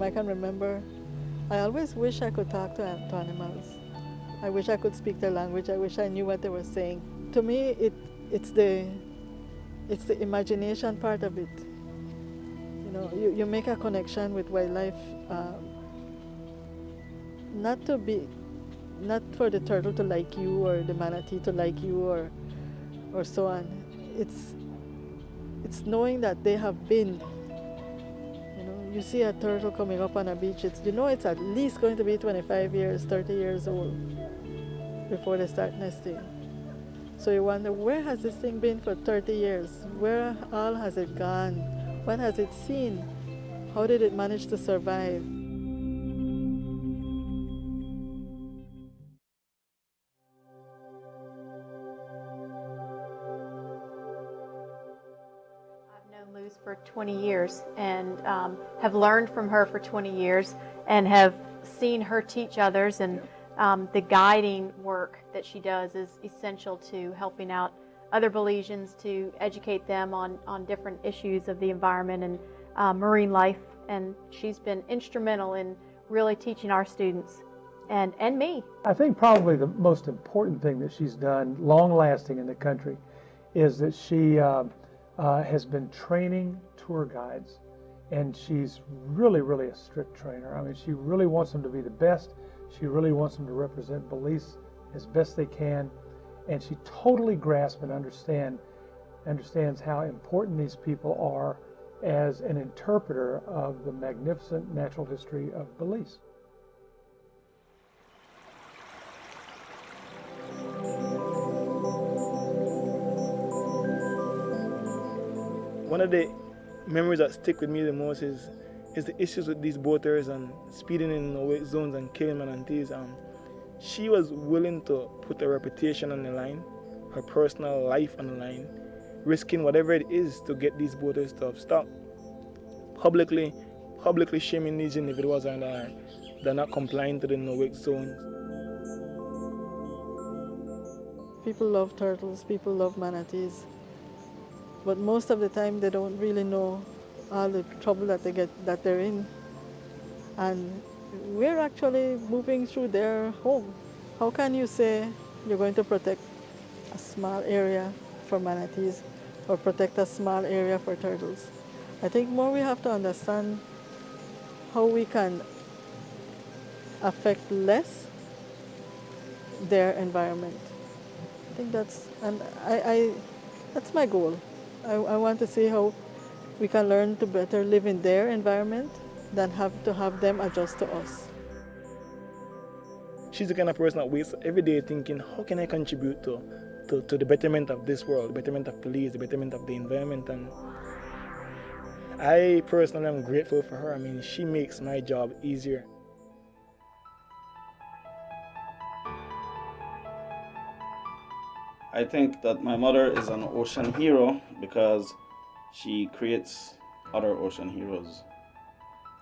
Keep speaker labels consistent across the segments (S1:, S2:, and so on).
S1: time I can remember, I always wish I could talk to animals. I wish I could speak their language. I wish I knew what they were saying. To me, it's the imagination part of it. You know, you make a connection with wildlife, not for the turtle to like you or the manatee to like you or so on. It's knowing that they have been. You know, you see a turtle coming up on a beach, you know it's at least going to be 25 years, 30 years old before they start nesting. So you wonder, where has this thing been for 30 years? Where all has it gone? What has it seen? How did it manage to survive?
S2: For 20 years and have learned from her for 20 years and have seen her teach others, and the guiding work that she does is essential to helping out other Belizeans to educate them on different issues of the environment and marine life, and she's been instrumental in really teaching our students and me.
S3: I think probably the most important thing that she's done, long-lasting in the country, is that she has been training tour guides, and she's really a strict trainer. I mean, she really wants them to be the best. She really wants them to represent Belize as best they can, and she totally grasps and understands how important these people are as an interpreter of the magnificent natural history of Belize.
S4: One of the memories that stick with me the most is the issues with these boaters and speeding in no-wake zones and killing manatees. She was willing to put her reputation on the line, her personal life on the line, risking whatever it is to get these boaters to stop. Publicly shaming these individuals and they're not complying to the no-wake zones.
S1: People love turtles, people love manatees. But most of the time they don't really know all the trouble that they're in. And we're actually moving through their home. How can you say you're going to protect a small area for manatees or protect a small area for turtles? I think more we have to understand how we can affect less their environment. I think that's my goal. I want to see how we can learn to better live in their environment than have to have them adjust to us.
S4: She's the kind of person that wakes up every day thinking, how can I contribute to the betterment of this world, the betterment of Belize, the betterment of the environment? And I personally am grateful for her. I mean, she makes my job easier.
S5: I think that my mother is an ocean hero because she creates other ocean heroes.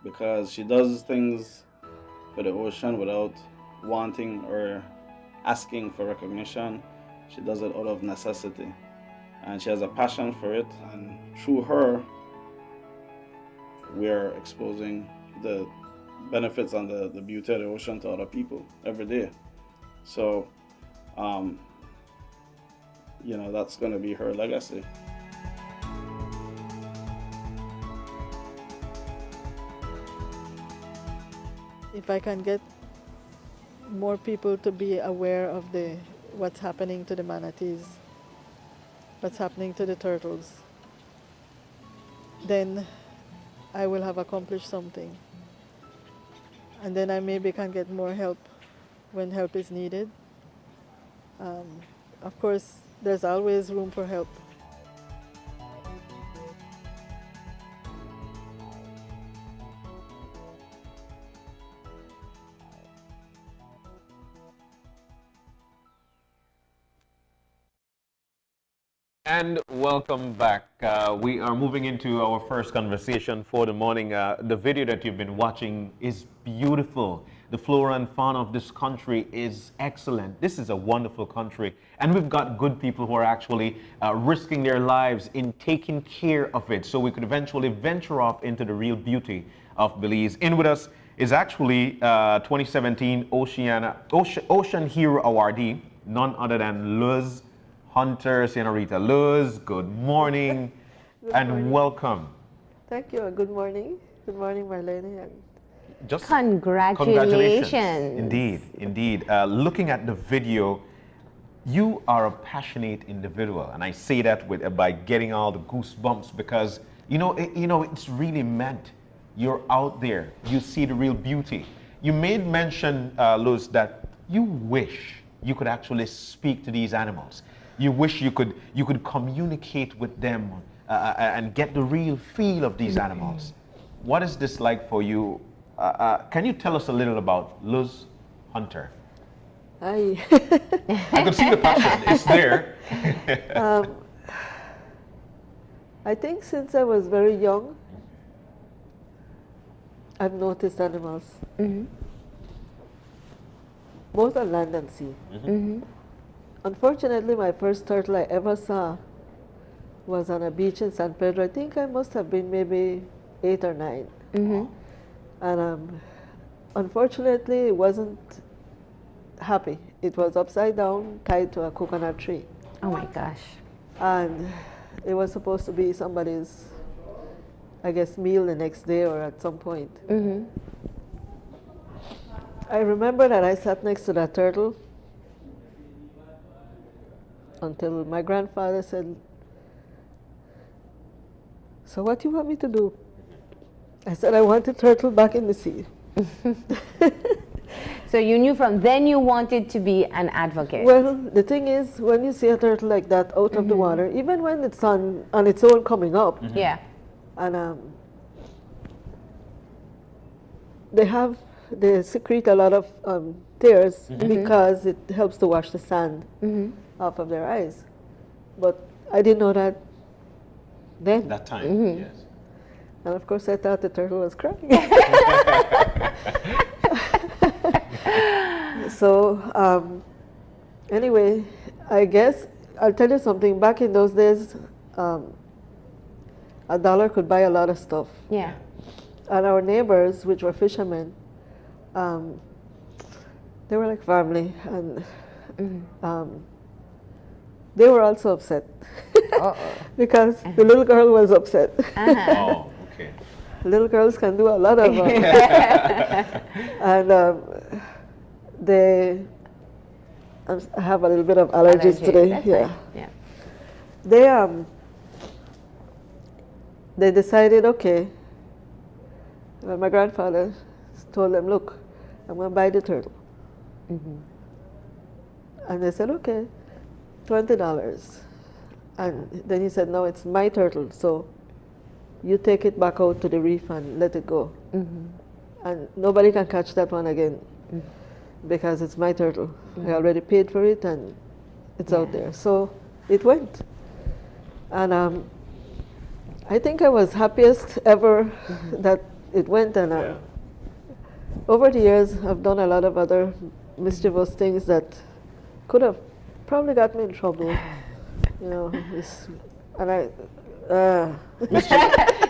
S5: Because she does things for the ocean without wanting or asking for recognition. She does it out of necessity. And she has a passion for it. And through her, we are exposing the benefits and the beauty of the ocean to other people every day. So, that's going to be her legacy.
S1: If I can get more people to be aware of what's happening to the manatees, what's happening to the turtles, then I will have accomplished something. And then I maybe can get more help when help is needed. Of course, there's always room for help.
S6: And welcome back. We are moving into our first conversation for the morning. The video that you've been watching is beautiful. The flora and fauna of this country is excellent. This is a wonderful country, and we've got good people who are actually risking their lives in taking care of it so we could eventually venture off into the real beauty of Belize. In with us is actually 2017 Ocean Hero Awardee, none other than Luz Hunter Senorita. Luz, good morning and
S1: morning.
S6: welcome.
S1: Thank you. Good morning. Good morning, Marlene. And
S6: Just
S7: Congratulations.
S6: Indeed, indeed. Looking at the video, you are a passionate individual, and I say that by getting all the goosebumps because it's really meant. You're out there, you see the real beauty. You made mention, Luz, that you wish you could actually speak to these animals. You wish you could communicate with them and get the real feel of these animals. What is this like for you? Can you tell us a little about Luz Hunter?
S1: I
S6: I could see the passion. It's there.
S1: I think since I was very young, I've noticed animals, both on land and sea. Unfortunately, my first turtle I ever saw was on a beach in San Pedro. I think I must have been maybe 8 or 9. And unfortunately, it wasn't happy. It was upside down, tied to a coconut tree.
S7: Oh my gosh.
S1: And it was supposed to be somebody's, I guess, meal the next day or at some point. I remember that I sat next to that turtle until my grandfather said, "So what do you want me to do?" I said, "I want the turtle back in the sea."
S7: So you knew from then you wanted to be an advocate.
S1: Well, the thing is, when you see a turtle like that out of the water, even when it's on its own coming up,
S7: Yeah.
S1: and they secrete a lot of tears because it helps to wash the sand off of their eyes. But I didn't know that then.
S6: That time, yes.
S1: And of course, I thought the turtle was crying. So anyway, I guess I'll tell you something. Back in those days, $1 could buy a lot of stuff.
S7: Yeah.
S1: And our neighbors, which were fishermen, they were like family, and they were also upset because the little girl was upset.
S6: Oh, okay.
S1: Little girls can do a lot of and I have a little bit of allergies today.
S7: That's
S1: Yeah.
S7: fine. Yeah.
S1: They decided, okay. Well, my grandfather told them, "Look, I'm going to buy the turtle." And they said, "Okay, $20." And then he said, "No, it's my turtle, so you take it back out to the reef and let it go. And nobody can catch that one again because it's my turtle. I already paid for it and it's out there." So it went. And I think I was happiest ever that it went. And over the years, I've done a lot of other mischievous things that could have probably got me in trouble. And I.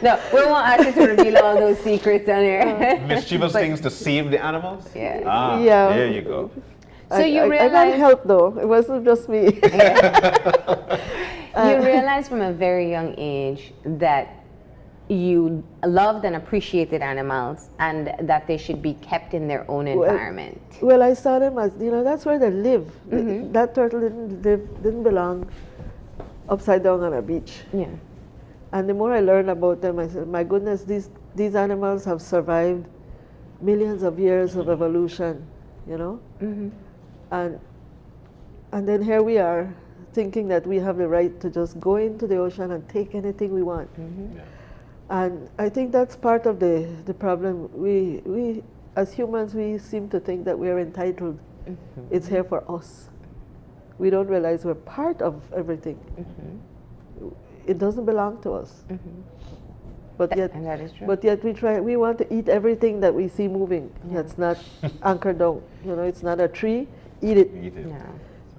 S7: No, we won't ask you to reveal all those secrets on here.
S6: Mischievous things to save the animals?
S7: Yeah.
S6: Ah,
S1: Yeah.
S6: there you go.
S7: So you
S1: I got
S7: realized
S1: help though. It wasn't just me.
S7: you realized from a very young age that you loved and appreciated animals and that they should be kept in their own environment.
S1: Well, I saw them as, that's where they live. That turtle didn't belong upside down on a beach.
S7: Yeah.
S1: And the more I learned about them, I said, my goodness, these animals have survived millions of years of evolution, And then here we are thinking that we have the right to just go into the ocean and take anything we want.
S6: Yeah.
S1: And I think that's part of the problem. We as humans, we seem to think that we are entitled. It's here for us. We don't realize we're part of everything. It doesn't belong to us. But yet,
S7: and that is true.
S1: But yet we want to eat everything that we see moving. That's not anchored down. It's not a tree. Eat it.
S6: Eat it.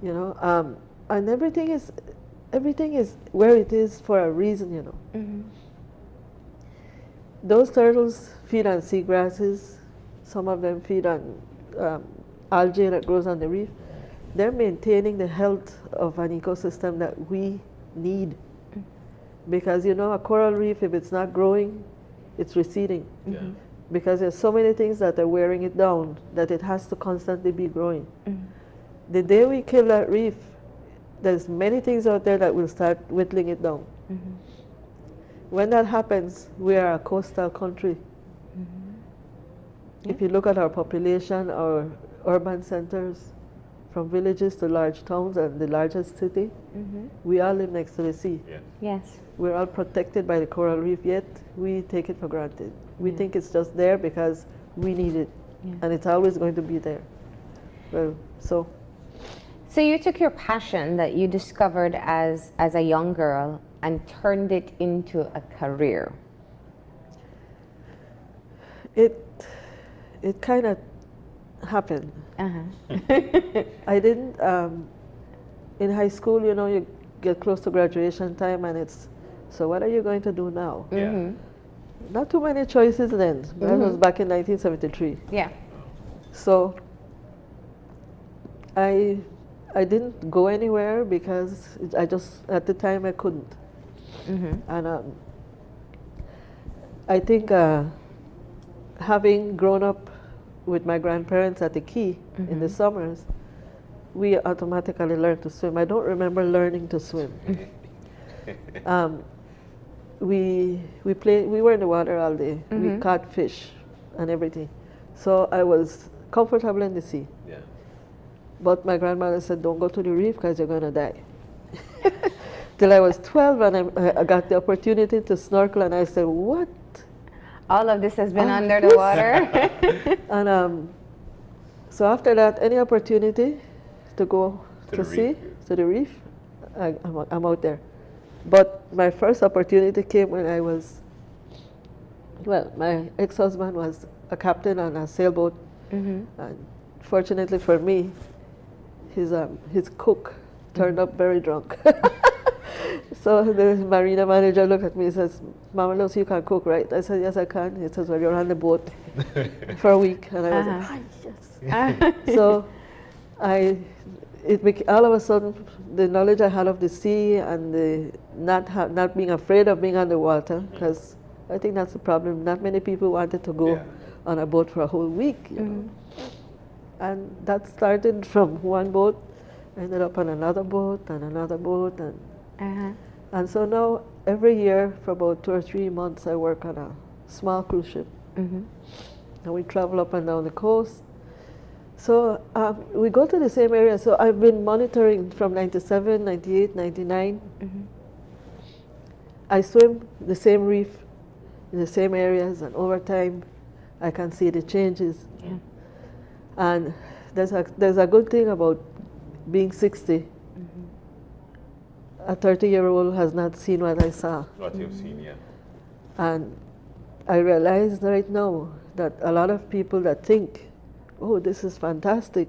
S7: Yeah.
S1: And everything is where it is for a reason. those turtles feed on seagrasses. Some of them feed on algae that grows on the reef. They're maintaining the health of an ecosystem that we need. Because you know, a coral reef, if it's not growing, it's receding.
S6: Yeah.
S1: Because there's so many things that are wearing it down that it has to constantly be growing. The day we kill that reef, there's many things out there that will start whittling it down. When that happens, we are a coastal country. If you look at our population, our urban centers, from villages to large towns and the largest city, we all live next to the sea.
S6: Yeah.
S7: Yes.
S1: We're all protected by the coral reef, yet we take it for granted. We think it's just there because we need it, and it's always going to be there. Well, so
S7: you took your passion that you discovered as a young girl and turned it into a career.
S1: it kind of happened. I didn't, in high school, you know, you get close to graduation time and it's, so what are you going to do now?
S6: Yeah.
S1: Not too many choices then. That was back in 1973.
S7: Yeah.
S1: So I didn't go anywhere because I just, at the time I couldn't. And I think having grown up with my grandparents at the Key in the summers, we automatically learned to swim. I don't remember learning to swim. We were in the water all day. We caught fish and everything. So I was comfortable in the sea.
S6: Yeah.
S1: But my grandmother said, don't go to the reef because you're going to die. Till I was 12 and I got the opportunity to snorkel and I said, what?
S7: All of this has been under the water.
S1: And so after that, any opportunity to go to sea, to the reef, I'm out there. But my first opportunity came when I was, well, my ex-husband was a captain on a sailboat. And fortunately for me, his cook turned up very drunk. So the marina manager looked at me and says, Mama knows you can cook, right? I said, yes, I can. He says, well, you're on the boat for a week. And I was like, yes. So all of a sudden, the knowledge I had of the sea and the not being afraid of being on the water, because I think that's the problem. Not many people wanted to go on a boat for a whole week. You know? And that started from one boat, ended up on another boat and another boat. And so now, every year for about 2 or 3 months, I work on a small cruise ship. And we travel up and down the coast. So we go to the same area. So I've been monitoring from 97, 98, 99. I swim the same reef in the same areas, and over time, I can see the changes. And there's a good thing about being 60. A 30-year-old has not seen what I saw.
S6: What you've seen, yeah.
S1: And I realize right now that a lot of people that think, oh, this is fantastic,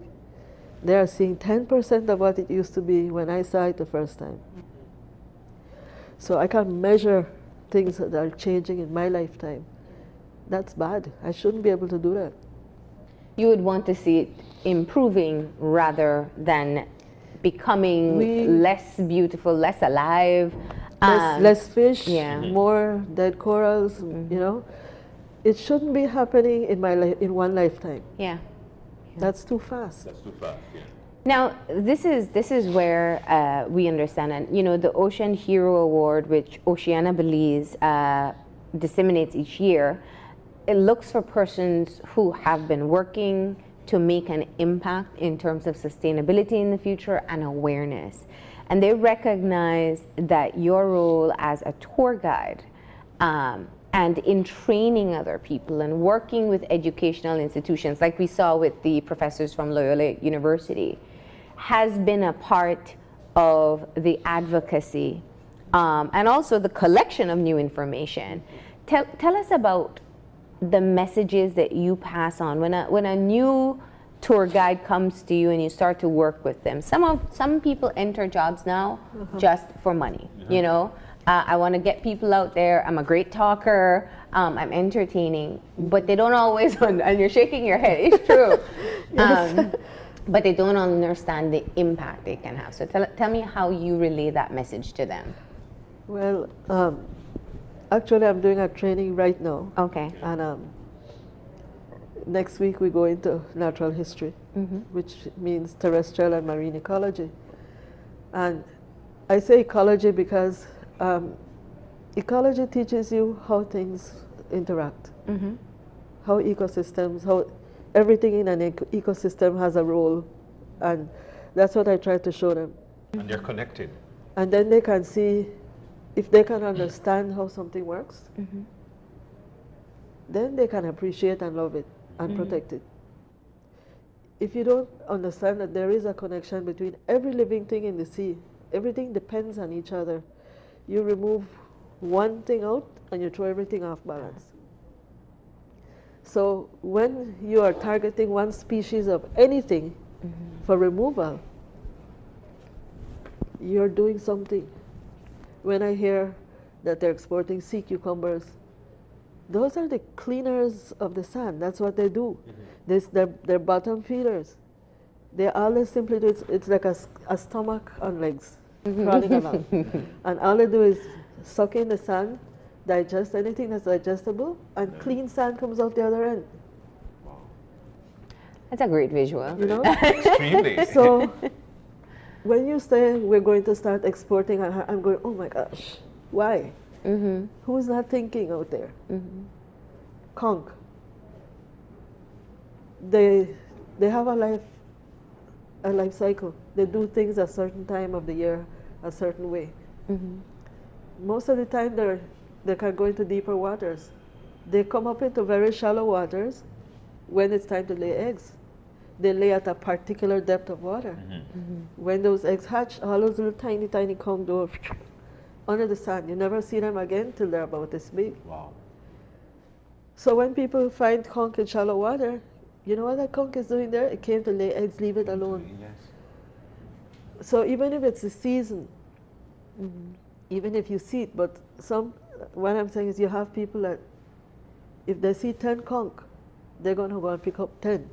S1: they are seeing 10% of what it used to be when I saw it the first time. So I can measure things that are changing in my lifetime. That's bad. I shouldn't be able to do that.
S7: You would want to see it improving rather than becoming less beautiful, less alive.
S1: Less fish, more dead corals, you know. It shouldn't be happening in one lifetime. That's too fast.
S6: That's too fast, yeah.
S7: Now, this is where we understand, and you know, the Ocean Hero Award, which Oceana, Belize disseminates each year, it looks for persons who have been working to make an impact in terms of sustainability in the future and awareness. And they recognize that your role as a tour guide and in training other people and working with educational institutions, like we saw with the professors from Loyola University, has been a part of the advocacy and also the collection of new information. Tell us about the messages that you pass on when a new tour guide comes to you and you start to work with them. Some people enter jobs now just for money, you know, I want to get people out there. I'm a great talker. I'm entertaining, but they don't always. And you're shaking your head. It's true. But they don't understand the impact they can have. So tell me how you relay that message to them.
S1: Well, actually, I'm doing a training right now.
S7: Okay.
S1: And next week we go into natural history, which means terrestrial and marine ecology. And I say ecology because ecology teaches you how things interact, how ecosystems, how everything in an ecosystem has a role, and that's what I try to show them.
S6: And they're connected.
S1: And then they can see, if they can understand how something works, then they can appreciate and love it and protect it. If you don't understand that there is a connection between every living thing in the sea, everything depends on each other, you remove one thing out and you throw everything off balance. So when you are targeting one species of anything for removal, you're doing something. When I hear that they're exporting sea cucumbers, those are the cleaners of the sand. That's what they do. They're bottom feeders. They all simply do, it's like a stomach on legs, crawling along. And all they do is suck in the sand, digest anything that's digestible, and clean sand comes out the other end.
S7: That's a great visual.
S1: You know?
S6: Extremely.
S1: So when you say we're going to start exporting, I'm going, oh my gosh, why? Who's not thinking out there? Conch. They have a life cycle. They do things a certain time of the year, a certain way. Most of the time they can go into deeper waters. They come up into very shallow waters when it's time to lay eggs. They lay at a particular depth of water. When those eggs hatch, all those little tiny conch go under the sand. You never see them again till they're about this big.
S6: Wow.
S1: So when people find conch in shallow water, you know what that conch is doing there? It came to lay eggs, leave it alone.
S6: Yes.
S1: So even if it's the season, even if you see it, but what I'm saying is you have people that, if they see 10 conch, they're going to go and pick up 10.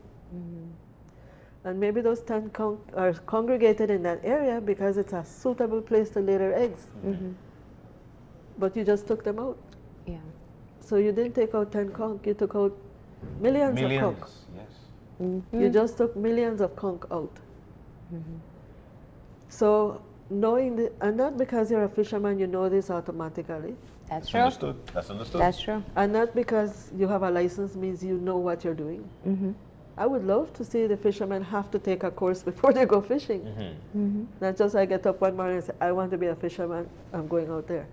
S1: And maybe those 10 conch are congregated in that area because it's a suitable place to lay their eggs. But you just took them out.
S7: Yeah.
S1: So you didn't take out 10 conch, you took out millions of conch.
S6: Yes.
S1: You just took millions of conch out. So knowing, and not because you're a fisherman, you know this automatically.
S7: That's true.
S6: Understood. That's understood.
S7: That's true.
S1: And not because you have a license means you know what you're doing. I would love to see the fishermen have to take a course before they go fishing. Not just I get up one morning and say, I want to be a fisherman, I'm going out there.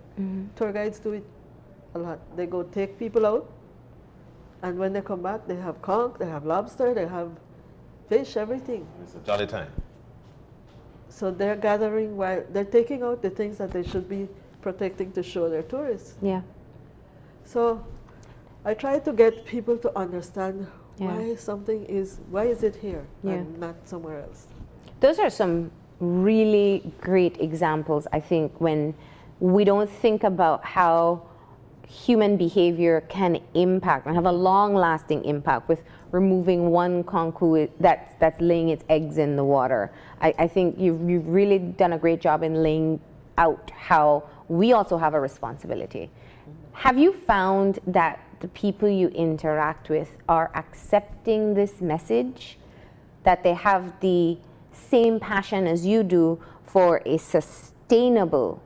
S1: Tour guides do it a lot. They go take people out, and when they come back, they have conch, they have lobster, they have fish, everything.
S6: It's a jolly time.
S1: So they're gathering while they're taking out the things that they should be protecting to show their tourists.
S7: Yeah.
S1: So I try to get people to understand why is it here and not somewhere else.
S7: Those are some really great examples, I think, when we don't think about how human behavior can impact and have a long-lasting impact with removing one conch that's laying its eggs in the water. I think you've really done a great job in laying out how we also have a responsibility. Have you found that the people you interact with are accepting this message, that they have the same passion as you do for a sustainable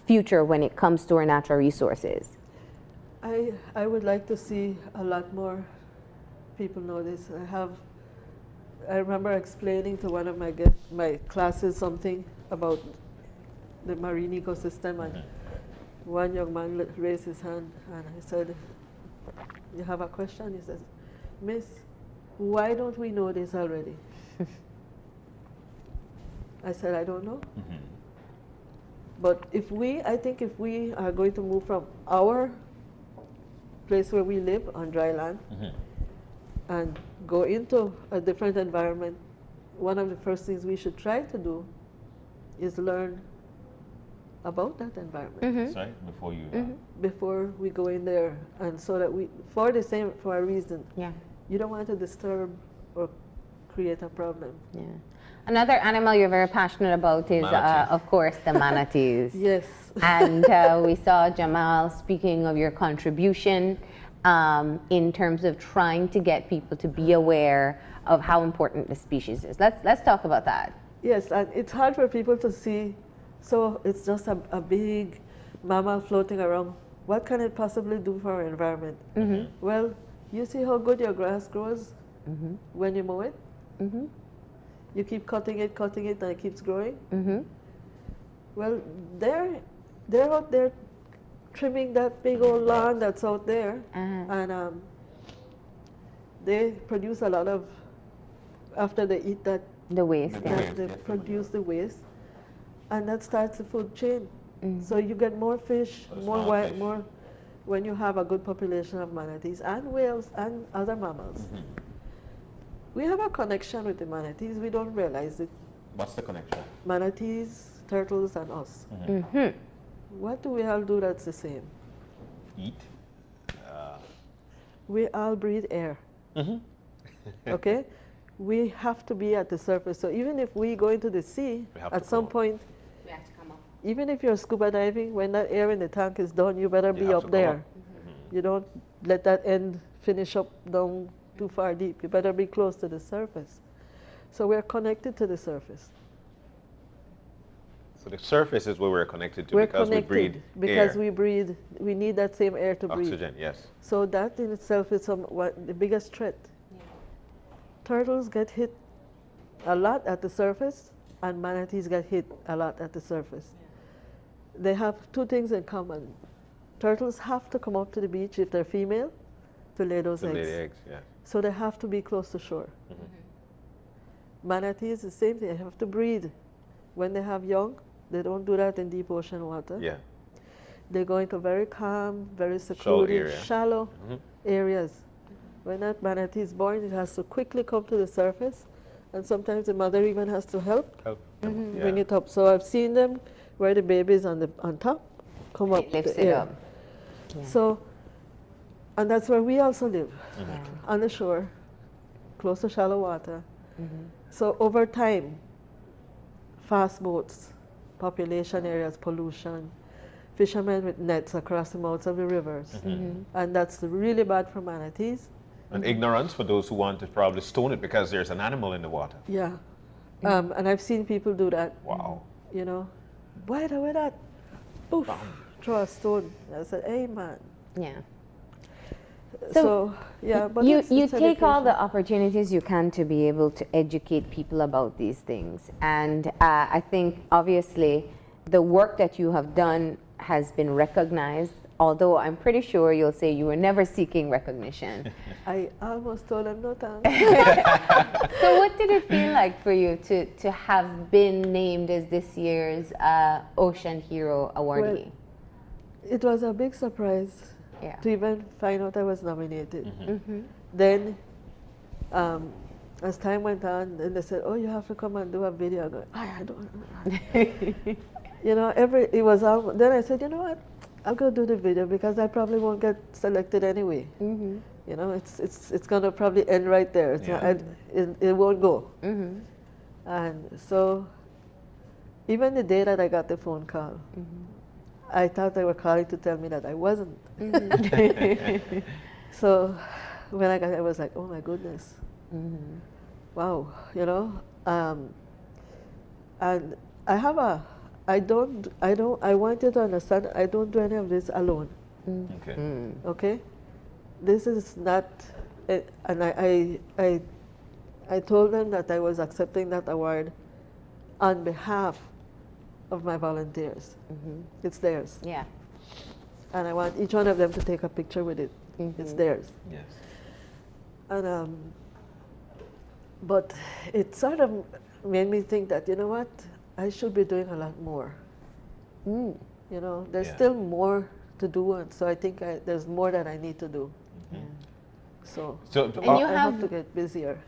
S7: future when it comes to our natural resources?
S1: I would like to see a lot more people know this. I remember explaining to one of my classes something about the marine ecosystem, and one young man raised his hand and I said, you have a question? He says, Miss, why don't we know this already? I said, I don't know. But I think if we are going to move from our place where we live on dry land and go into a different environment, one of the first things we should try to do is learn about that environment
S6: Sorry, before you.
S1: before we go in there, and so that for a reason.
S7: Yeah.
S1: You don't want to disturb or create a problem.
S7: Yeah. Another animal you're very passionate about is,
S6: Manatee.
S7: of course, the manatees.
S1: Yes.
S7: And we saw Jamal speaking of your contribution in terms of trying to get people to be aware of how important the species is. Let's talk about that.
S1: Yes, and it's hard for people to see. So it's just a big mammal floating around. What can it possibly do for our environment? Well, you see how good your grass grows when you mow it? You keep cutting it, and it keeps growing? Well, they're out there trimming that big old lawn that's out there, and they produce a lot of, after they eat that,
S7: The waste.
S1: they produce the waste, and that starts the food chain. So you get more fish, more
S6: small fish.
S1: more when you have a good population of manatees and whales and other mammals. We have a connection with the manatees. We don't realize it.
S6: What's the connection?
S1: Manatees, turtles, and us. What do we all do that's the same?
S6: Eat.
S1: We all breathe air. Okay? We have to be at the surface. So even if we go into the sea,
S6: We have
S1: at
S6: to
S1: some
S6: come up.
S1: point,
S7: We have to come up.
S1: even if you're scuba diving, when that air in the tank is done, you better be
S6: have to
S1: up
S6: come
S1: there.
S6: up.
S1: You don't let that end finish up down too far deep. You better be close to the surface. So we're connected to the surface.
S6: So the surface is where we're connected to
S1: We're
S6: because
S1: connected
S6: we breathe
S1: because
S6: air.
S1: we need that same air to breathe.
S6: Oxygen, yes.
S1: So that in itself is the biggest threat. Turtles get hit a lot at the surface, and manatees get hit a lot at the surface. They have two things in common. Turtles have to come up to the beach if they're female to lay those
S6: To
S1: eggs.
S6: lay the eggs, yeah.
S1: So they have to be close to shore. Manatees, the same thing. They have to breed. When they have young, they don't do that in deep ocean water.
S6: Yeah.
S1: They go into very calm, very secluded,
S6: area.
S1: shallow areas. When that manatee is born, it has to quickly come to the surface, and sometimes the mother even has to help
S6: Help.
S1: bring it up. So I've seen them where the baby is on top, come up
S7: It lifts
S1: the
S7: it
S1: air.
S7: up. Yeah.
S1: So, and that's where we also live,
S7: Yeah.
S1: on the shore, close to shallow water. So over time, fast boats, population areas, pollution, fishermen with nets across the mouths of the rivers. And that's really bad for manatees.
S6: And ignorance for those who want to probably stone it because there's an animal in the water.
S1: Yeah. And I've seen people do that.
S6: Wow.
S1: You know, why do that? Oof, throw a stone. I said, hey man.
S7: Yeah.
S1: So yeah, but
S7: you
S1: it's
S7: take all
S1: education.
S7: the opportunities you can to be able to educate people about these things, and I think obviously the work that you have done has been recognized, although I'm pretty sure you'll say you were never seeking recognition.
S1: I almost told him no thanks.
S7: So what did it feel like for you to have been named as this year's Ocean Hero Awardee?
S1: Well, it was a big surprise
S7: Yeah.
S1: to even find out I was nominated. Then, as time went on, then they said, "Oh, you have to come and do a video." I go, I don't. You know, it was all. Then I said, you know what? I'll go do the video because I probably won't get selected anyway. You know, it's gonna probably end right there. It's
S6: Yeah.
S1: not, it won't go. And so, even the day that I got the phone call, I thought they were calling to tell me that I wasn't. So when I got it, I was like, oh my goodness. Wow, you know. And I have I want you to understand, I don't do any of this alone,
S6: Okay.
S1: okay? This is not, and I told them that I was accepting that award on behalf of my volunteers. It's theirs.
S7: Yeah.
S1: And I want each one of them to take a picture with it. It's theirs.
S6: Yes.
S1: And but it sort of made me think that, you know what, I should be doing a lot more. You know, there's
S6: Yeah.
S1: still more to do, and so I think there's more that I need to do. So
S6: So
S7: And you
S1: I
S7: have-
S1: have to get busier.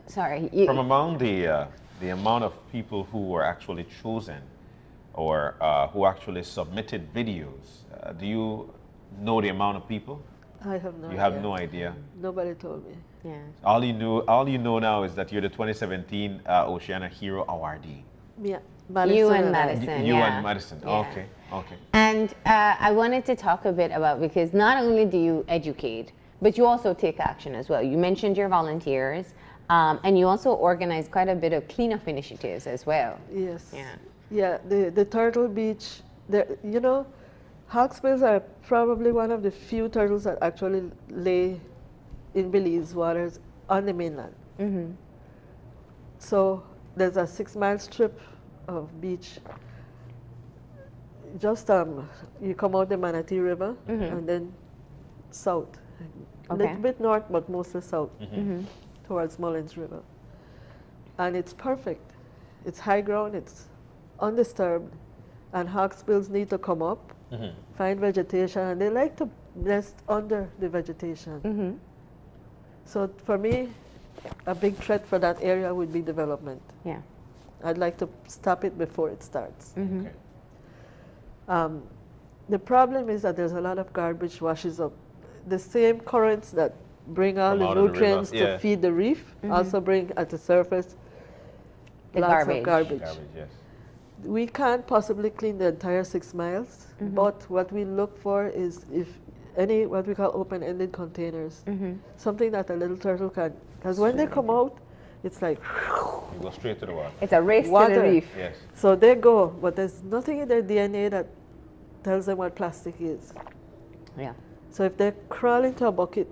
S7: Sorry.
S6: from among the amount of people who were actually chosen, or who actually submitted videos. Do you know the amount of people?
S1: I have no
S6: You
S1: idea.
S6: have no idea.
S1: Nobody told me.
S7: Yeah.
S6: All you know now is that you're the 2017 Oceana Hero Awardee.
S1: Yeah.
S7: You and
S1: I.
S7: Madison.
S6: You
S7: yeah.
S6: and Madison.
S7: Yeah.
S6: Okay. Okay.
S7: And I wanted to talk a bit about, because not only do you educate, but you also take action as well. You mentioned your volunteers, and you also organize quite a bit of cleanup initiatives as well.
S1: Yes.
S7: Yeah.
S1: Yeah, the turtle beach, you know, hawksbills are probably one of the few turtles that actually lay in Belize waters on the mainland.
S7: Mm-hmm.
S1: So there's a 6-mile strip of beach. Just you come out the Manatee River and then south, a
S7: Okay.
S1: little bit north, but mostly south
S7: Mm-hmm.
S1: towards Mullins River. And it's perfect. It's high ground, it's undisturbed, and hawksbills need to come up, find vegetation, and they like to nest under the vegetation.
S7: Mm-hmm.
S1: So for me, a big threat for that area would be development.
S7: Yeah.
S1: I'd like to stop it before it starts.
S7: Mm-hmm.
S6: Okay.
S1: The problem is that there's a lot of garbage washes up. The same currents that bring all
S6: From
S1: the
S6: out of the river,
S1: nutrients to
S6: yeah.
S1: feed the reef also bring at the surface
S7: The
S1: lots
S7: garbage.
S1: of garbage.
S6: Garbage, yes.
S1: We can't possibly clean the entire 6 miles, but what we look for is if any what we call open-ended containers, something that a little turtle can, because when they come out, it's like,
S6: You go straight to the water.
S7: It's a race to
S1: Water.
S7: the reef.
S6: Yes.
S1: so they go, but there's nothing in their DNA that tells them what plastic is.
S7: Yeah.
S1: So if they crawl into a bucket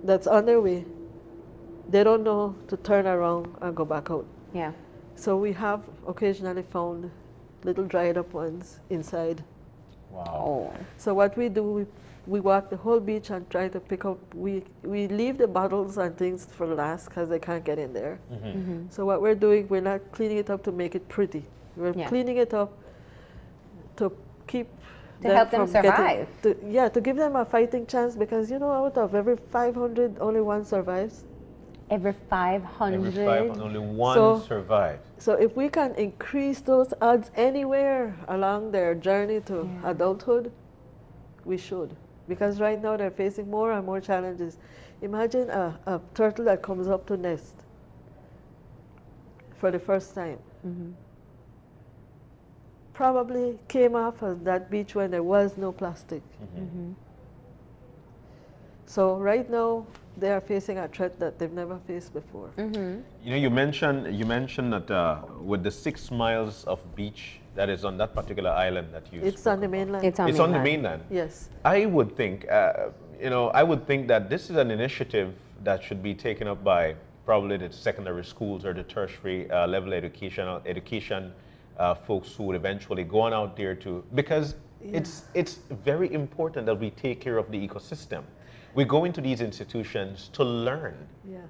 S1: that's on their way, they don't know to turn around and go back out.
S7: Yeah.
S1: So we have occasionally found little dried up ones inside.
S6: Wow.
S7: Oh.
S1: So what we do, we walk the whole beach and try to pick up, we leave the bottles and things for last because they can't get in there. So what we're doing, we're not cleaning it up to make it pretty. We're
S7: Yeah.
S1: cleaning it up to keep
S7: To help them
S1: from getting-
S7: survive.
S1: to give them a fighting chance, because you know, out of every 500, only one survives.
S7: Every 500.
S6: Every 500, only one
S1: So-
S6: survived.
S1: So if we can increase those odds anywhere along their journey to adulthood, we should. Because right now they're facing more and more challenges. Imagine a turtle that comes up to nest for the first time. Probably came off of that beach when there was no plastic. So right now they are facing a threat that they've never faced before.
S6: You know, you mentioned that with the 6 miles of beach that is on that particular island that you
S1: It's
S6: spoke
S1: on the
S6: about.
S1: mainland.
S7: It's on
S6: It's on the mainland.
S1: Yes.
S6: I would think, I would think that this is an initiative that should be taken up by probably the secondary schools or the tertiary level education folks who would eventually go on out there to, because it's very important that we take care of the ecosystem. We go into these institutions to learn,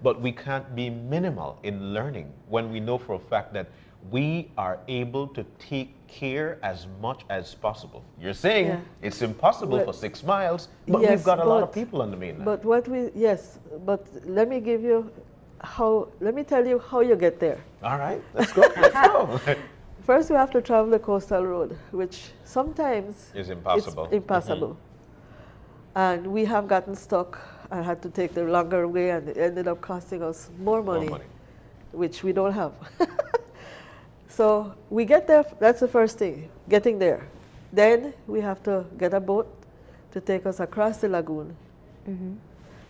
S6: but we can't be minimal in learning when we know for a fact that we are able to take care as much as possible. You're saying it's impossible
S1: But-
S6: for 6 miles, but
S1: Yes,
S6: we've got a lot of
S1: but-
S6: people on the mainland.
S1: But but let me give you let me tell you how you get there.
S6: All right, let's go. Let's go.
S1: First, you have to travel the coastal road, which sometimes
S6: It's impossible.
S1: It's impossible. And we have gotten stuck and had to take the longer way, and it ended up costing us more money, which we don't have. So we get there, that's the first thing, getting there. Then we have to get a boat to take us across the lagoon.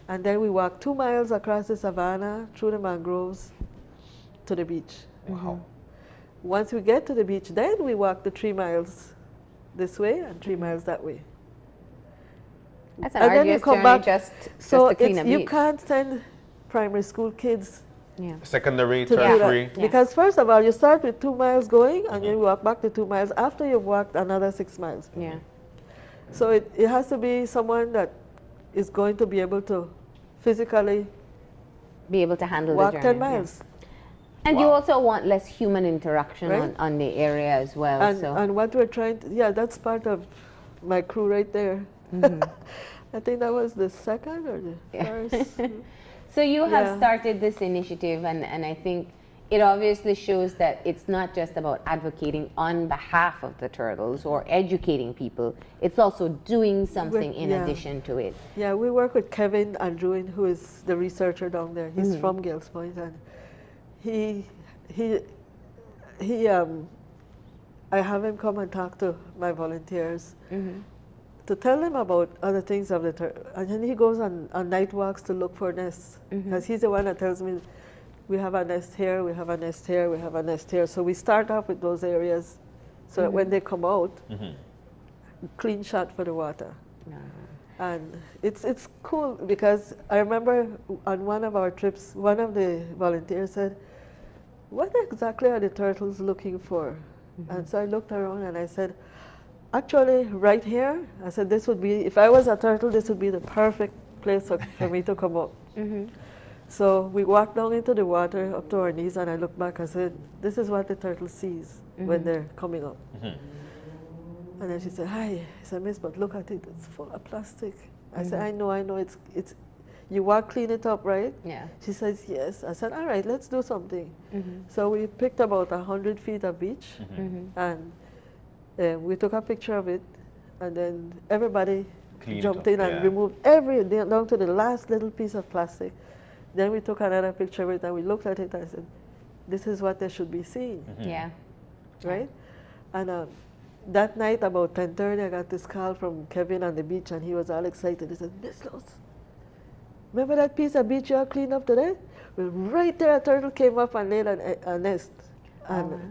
S1: And then we walk 2 miles across the savannah, through the mangroves, to the beach.
S6: Wow.
S1: Once we get to the beach, then we walk the 3 miles this way and 3 miles that way.
S7: That's an
S1: And then you
S7: arduous
S1: come
S7: journey
S1: back.
S7: just
S1: So
S7: to clean a
S1: you
S7: beach.
S1: can't send primary school kids
S7: Yeah.
S6: Secondary,
S1: to do
S6: tertiary.
S1: that. Because first of all, you start with 2 miles going, and you walk back the 2 miles after you've walked another 6 miles.
S7: Yeah.
S1: So it has to be someone that is going to be able to physically
S7: Be able to handle
S1: walk
S7: the journey.
S1: 10 miles.
S7: Yeah. And you
S6: Wow.
S7: also want less human interaction
S1: Right.
S7: on the area as well.
S1: And what we're trying to, that's part of my crew right there. I think that was the second or the first.
S7: So you have
S1: Yeah.
S7: started this initiative, and I think it obviously shows that it's not just about advocating on behalf of the turtles or educating people. It's also doing something in addition to it.
S1: Yeah, we work with Kevin Andrewin, who is the researcher down there. He's from Gales Point, and I have him come and talk to my volunteers to tell them about other things of the turtle. And then he goes on night walks to look for nests, because he's the one that tells me, we have a nest here, we have a nest here, we have a nest here. So we start off with those areas so that when they come out, clean shot for the water. And it's cool, because I remember on one of our trips, one of the volunteers said, what exactly are the turtles looking for? And so I looked around and I said, actually right here, I said, this would be, if I was a turtle, this would be the perfect place for me to come up. So we walked down into the water up to our knees, and I looked back and said, this is what the turtle sees when they're coming up. And then she said, hi. I said, miss, but look at it, it's full of plastic. I said, I know, it's, you walk clean it up, right?
S7: Yeah.
S1: She says, yes. I said, all right, let's do something. So we picked about 100 feet of beach, and we took a picture of it, and then everybody jumped in and removed down to the last little piece of plastic. Then we took another picture of it, and we looked at it and I said, this is what they should be seeing.
S7: Yeah.
S1: Right? And that night, about 10:30, I got this call from Kevin on the beach, and he was all excited. He said, Miss Lowe's, remember that piece of beach you all cleaned up today? Well, right there, a turtle came up and laid a nest. And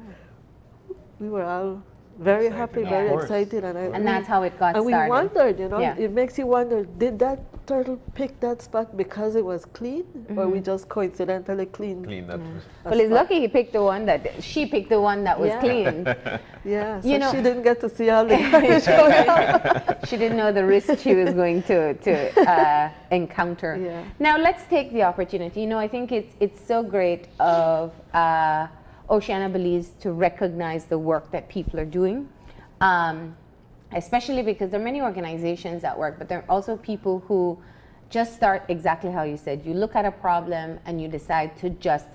S1: we were all very happy, very excited.
S7: And that's how it got started.
S1: And we wondered, it makes you wonder, did that turtle pick that spot because it was clean, or we just coincidentally cleaned
S6: that.
S7: Well, it's lucky she picked the one that was clean.
S1: Yeah, so she didn't get to see all the garbage going out.
S7: She didn't know the risk she was going to encounter.
S1: Yeah.
S7: Now let's take the opportunity. I think it's so great of Oceana Belize to recognize the work that people are doing. Especially because there are many organizations that work, but there are also people who just start exactly how you said. You look at a problem and you decide to just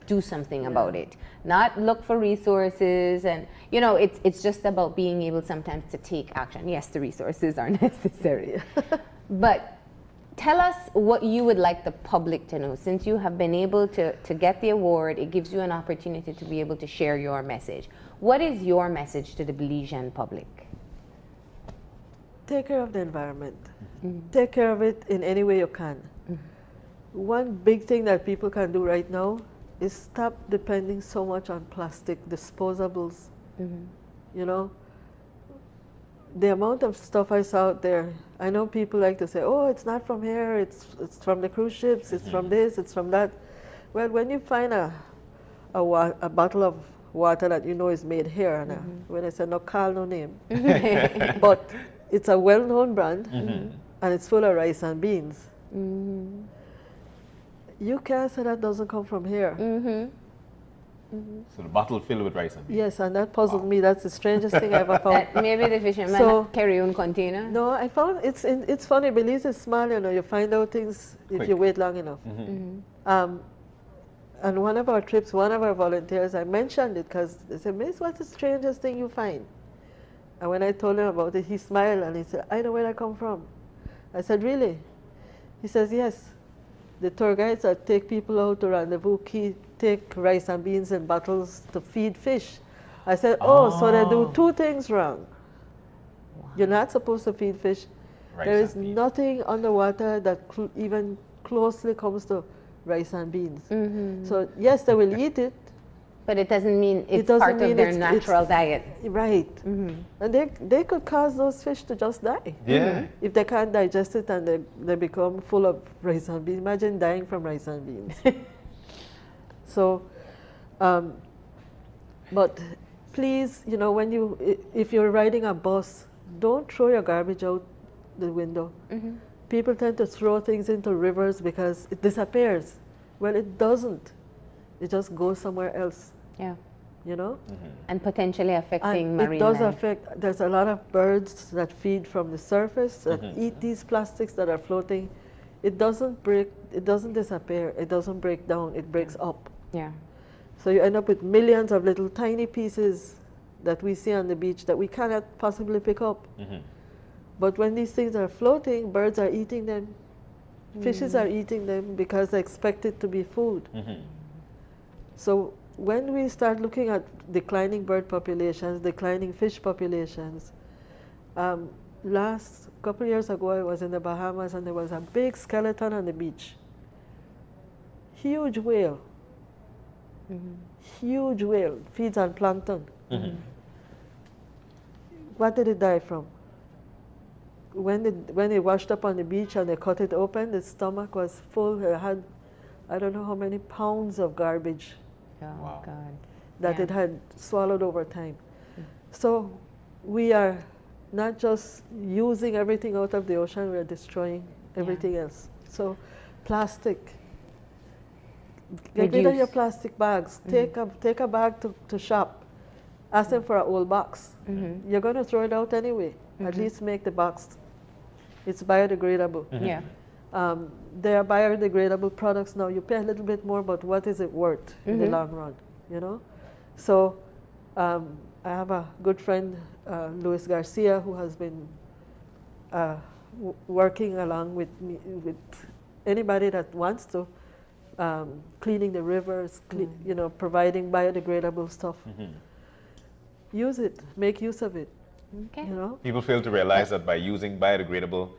S7: do something about it, not look for resources. And it's just about being able sometimes to take action. Yes, the resources are necessary, but tell us what you would like the public to know. Since you have been able to get the award, it gives you an opportunity to be able to share your message. What is your message to the Belizean public?
S1: Take care of the environment. Take care of it in any way you can. One big thing that people can do right now is stop depending so much on plastic disposables. The amount of stuff I saw out there, I know people like to say, oh, it's not from here, it's from the cruise ships, it's from this, it's from that. Well, when you find a bottle of water that you know is made here, and when I say no call, no name, but it's a well-known brand, and it's full of rice and beans. You can't say that doesn't come from here.
S6: So the bottle filled with rice and beans.
S1: Yes, and that puzzled me. That's the strangest thing I ever found.
S7: Maybe the fisherman carry on container?
S1: No, I found it's funny. Belize is small, you find out things if you wait long enough. And one of our trips, one of our volunteers, I mentioned it because they said, Miss, what's the strangest thing you find? And when I told him about it, he smiled and he said, I know where I come from. I said, really? He says, yes. The tour guides that take people out to rendezvous take rice and beans in bottles to feed fish. I said, so they do two things wrong. Wow. You're not supposed to feed fish. There is nothing underwater that even closely comes to rice and beans. So yes, they will eat it.
S7: But it doesn't mean it's part of their natural diet.
S1: Right. And they could cause those fish to just die.
S6: Yeah.
S1: If they can't digest it and they become full of rice and beans. Imagine dying from rice and beans. So, but please, if you're riding a bus, don't throw your garbage out the window. People tend to throw things into rivers because it disappears. Well, it doesn't. It just goes somewhere else.
S7: Yeah.
S1: And
S7: potentially affecting marine
S1: life. It does
S7: life.
S1: affect. There's a lot of birds that feed from the surface that eat these plastics that are floating. It doesn't break. It doesn't disappear. It doesn't break down. It breaks up.
S7: Yeah.
S1: So you end up with millions of little tiny pieces that we see on the beach that we cannot possibly pick up. But when these things are floating, birds are eating them, fishes are eating them because they expect it to be food. So when we start looking at declining bird populations, declining fish populations, last couple years ago I was in the Bahamas and there was a big skeleton on the beach. Huge whale. Huge whale, feeds on plankton. What did it die from? When it washed up on the beach and they cut it open, the stomach was full. It had, I don't know how many pounds of garbage
S7: Oh, God.
S1: that
S7: Yeah.
S1: it had swallowed over time. So we are not just using everything out of the ocean, we are destroying everything else. So plastic. Get rid of
S7: Reduce.
S1: your plastic bags. Take a bag to shop. Ask them for an old box. You're going to throw it out anyway. At least make the box. It's biodegradable.
S7: Yeah.
S1: There are biodegradable products now. You pay a little bit more, but what is it worth in the long run? You know. So I have a good friend, Luis Garcia, who has been working along with me, with anybody that wants to, cleaning the rivers, you know, providing biodegradable stuff. Use it. Make use of it.
S7: Okay.
S1: You know.
S6: People fail to realize that by using biodegradable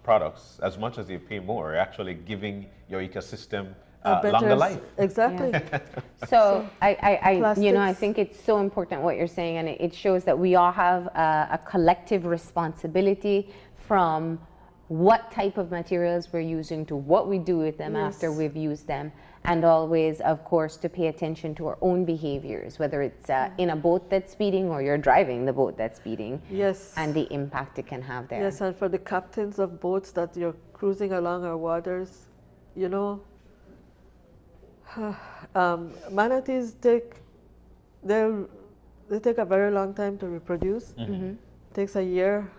S6: products, as much as you pay more, you're actually giving your ecosystem longer life.
S1: Exactly.
S7: So I you know, I
S1: plastics.
S7: think it's so important what you're saying, and it shows that we all have a collective responsibility from what type of materials we're using to what we do with them after
S1: Yes.
S7: we've used them, and always, of course, to pay attention to our own behaviors, whether it's in a boat that's speeding or you're driving the boat that's speeding,
S1: Yes.
S7: and the impact it can have there.
S1: Yes, and for the captains of boats that you're cruising along our waters, you know, manatees they take a very long time to reproduce. Takes a year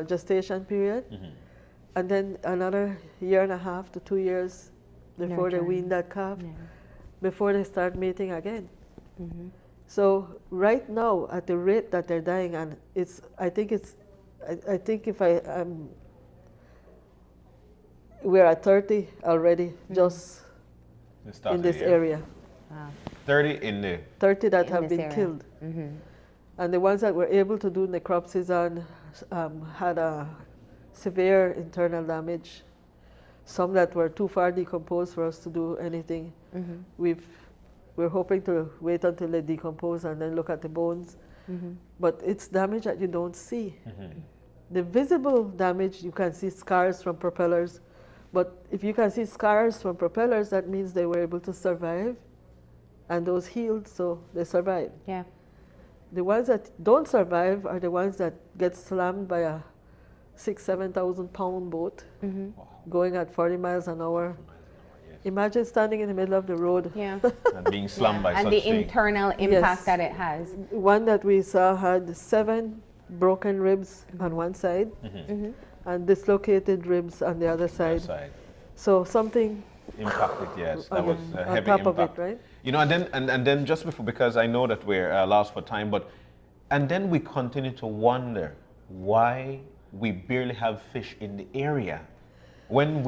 S1: gestation period, and then another year and a half to 2 years before they
S7: Nurturing.
S1: wean that calf, before they start mating again. So right now, at the rate that they're dying, and I think if we're at 30 already, just in this area.
S7: Wow.
S6: 30 in the
S1: 30 that
S7: In
S1: have
S7: this
S1: been
S7: area.
S1: killed. And the ones that were able to do in the crop season had a severe internal damage. Some that were too far decomposed for us to do anything. We're hoping to wait until they decompose and then look at the bones. But it's damage that you don't see. The visible damage, you can see scars from propellers. But if you can see scars from propellers, that means they were able to survive. And those healed, so they survived.
S7: Yeah.
S1: The ones that don't survive are the ones that get slammed by a 6,000-7,000 pound boat going at 40 miles an hour. Imagine standing in the middle of the road.
S7: Yeah.
S6: and being slammed by
S7: And
S6: such
S7: the
S6: thing.
S7: internal impact
S1: Yes.
S7: that it has.
S1: One that we saw had 7 broken ribs on one side and dislocated ribs on the other side. So something
S6: Impacted, yes. That was a
S1: on
S6: heavy
S1: top
S6: impact.
S1: of it, right?
S6: You know, and then just before, because I know that we're lost for time, and then we continue to wonder why we barely have fish in the area, when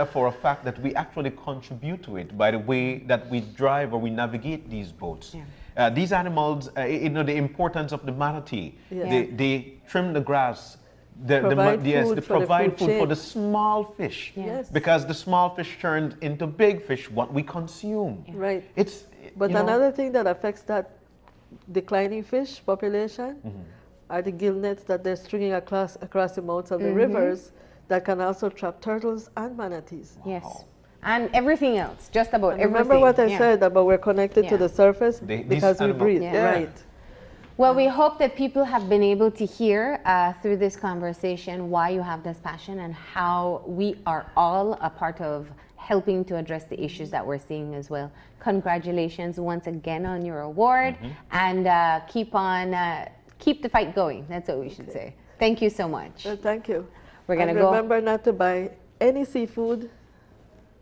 S6: for a fact that we actually contribute to it by the way that we drive or we navigate these boats. These animals, you know, the importance of the manatee.
S1: Yeah.
S6: They trim the grass.
S1: Provide
S6: Yes,
S1: food
S6: they
S1: for the
S6: provide
S1: food
S6: food for
S1: chain.
S6: the small fish.
S1: Yes.
S6: Because the small fish turned into big fish, what we consume.
S1: Right.
S6: It's
S1: But
S6: you know,
S1: another thing that affects that declining fish population are the gill nets that they're stringing across the mouths of the rivers that can also trap turtles and manatees.
S7: Yes. And everything else, just about
S1: And
S7: everything.
S1: remember what I
S7: Yeah.
S1: said about we're connected to
S7: Yeah.
S1: the surface
S6: These
S1: because we
S6: animals-
S1: breathe,
S7: Yeah.
S1: right?
S7: Well, we hope that people have been able to hear through this conversation why you have this passion and how we are all a part of helping to address the issues that we're seeing as well. Congratulations once again on your award, and keep the fight going. That's what we should say. Thank you so much.
S1: Well, thank you.
S7: We're gonna
S1: And
S7: go.
S1: remember not to buy any seafood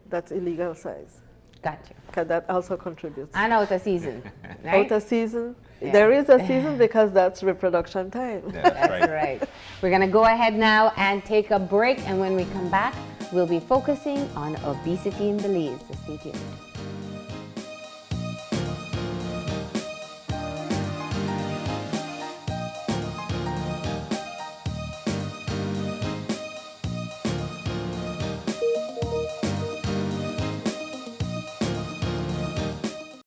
S1: that's illegal size.
S7: Gotcha.
S1: because that also contributes.
S7: And out of season, right?
S1: Out of season,
S7: Yeah.
S1: there is a season because that's reproduction time.
S7: That's right. We're going to go ahead now and take a break, and when we come back, we'll be focusing on obesity in Belize. So stay tuned.